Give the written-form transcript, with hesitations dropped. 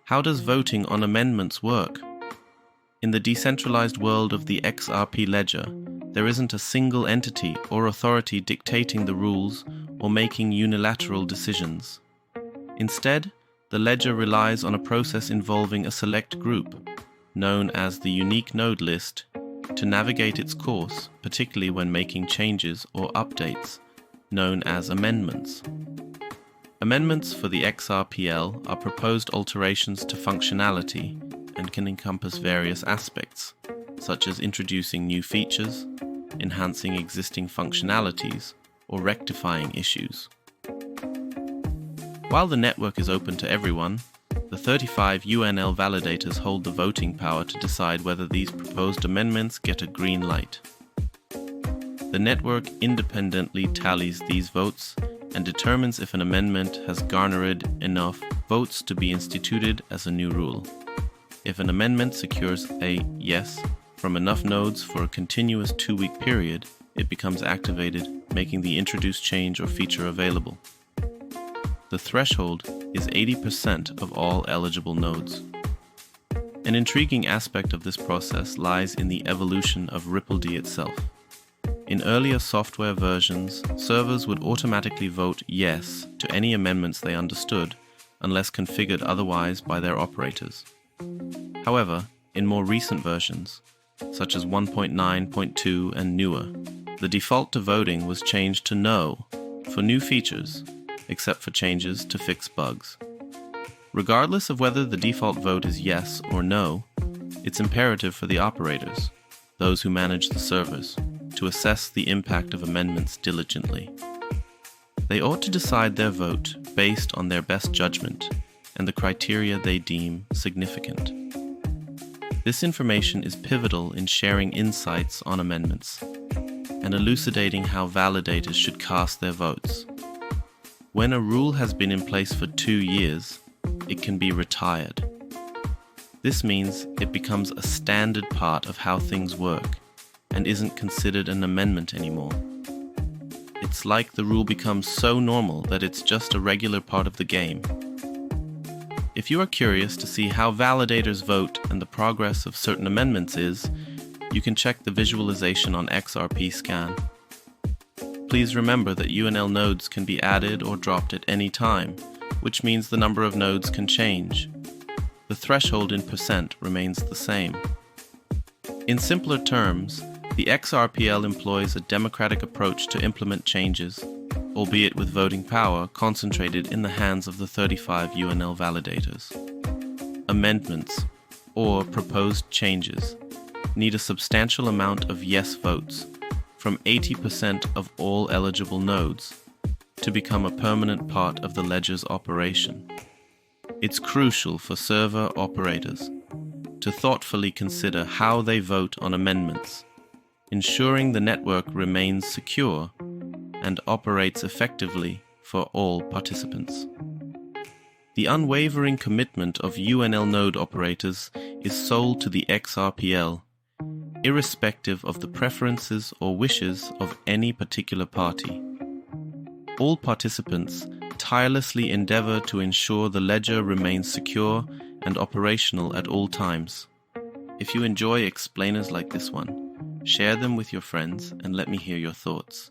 How does voting on amendments work? In the decentralized world of the XRP ledger, there isn't a single entity or authority dictating the rules or making unilateral decisions. Instead, the ledger relies on a process involving a select group, known as the unique node list, to navigate its course, particularly when making changes or updates, known as amendments. Amendments for the XRPL are proposed alterations to functionality and can encompass various aspects, such as introducing new features, enhancing existing functionalities, or rectifying issues. While the network is open to everyone, the 35 UNL validators hold the voting power to decide whether these proposed amendments get a green light. The network independently tallies these votes and determines if an amendment has garnered enough votes to be instituted as a new rule. If an amendment secures a yes from enough nodes for a continuous 2-week period, it becomes activated, making the introduced change or feature available. The threshold is 80% of all eligible nodes. An intriguing aspect of this process lies in the evolution of RippleD itself. In earlier software versions, servers would automatically vote yes to any amendments they understood, unless configured otherwise by their operators. However, in more recent versions, such as 1.9.2 and newer, the default to voting was changed to no for new features, except for changes to fix bugs. Regardless of whether the default vote is yes or no, it's imperative for the operators, those who manage the servers, to assess the impact of amendments diligently. They ought to decide their vote based on their best judgment and the criteria they deem significant. This information is pivotal in sharing insights on amendments and elucidating how validators should cast their votes. When a rule has been in place for 2 years, it can be retired. This means it becomes a standard part of how things work and isn't considered an amendment anymore. It's like the rule becomes so normal that it's just a regular part of the game. If you are curious to see how validators vote and the progress of certain amendments is, you can check the visualization on XRP Scan. Please remember that UNL nodes can be added or dropped at any time, which means the number of nodes can change. The threshold in percent remains the same. In simpler terms, the XRPL employs a democratic approach to implement changes, albeit with voting power concentrated in the hands of the 35 UNL validators. Amendments, or proposed changes, need a substantial amount of yes votes, from 80% of all eligible nodes, to become a permanent part of the ledger's operation. It's crucial for server operators to thoughtfully consider how they vote on amendments, ensuring the network remains secure and operates effectively for all participants. The unwavering commitment of UNL node operators is sold to the XRPL, irrespective of the preferences or wishes of any particular party. All participants tirelessly endeavor to ensure the ledger remains secure and operational at all times. If you enjoy explainers like this one, share them with your friends and let me hear your thoughts.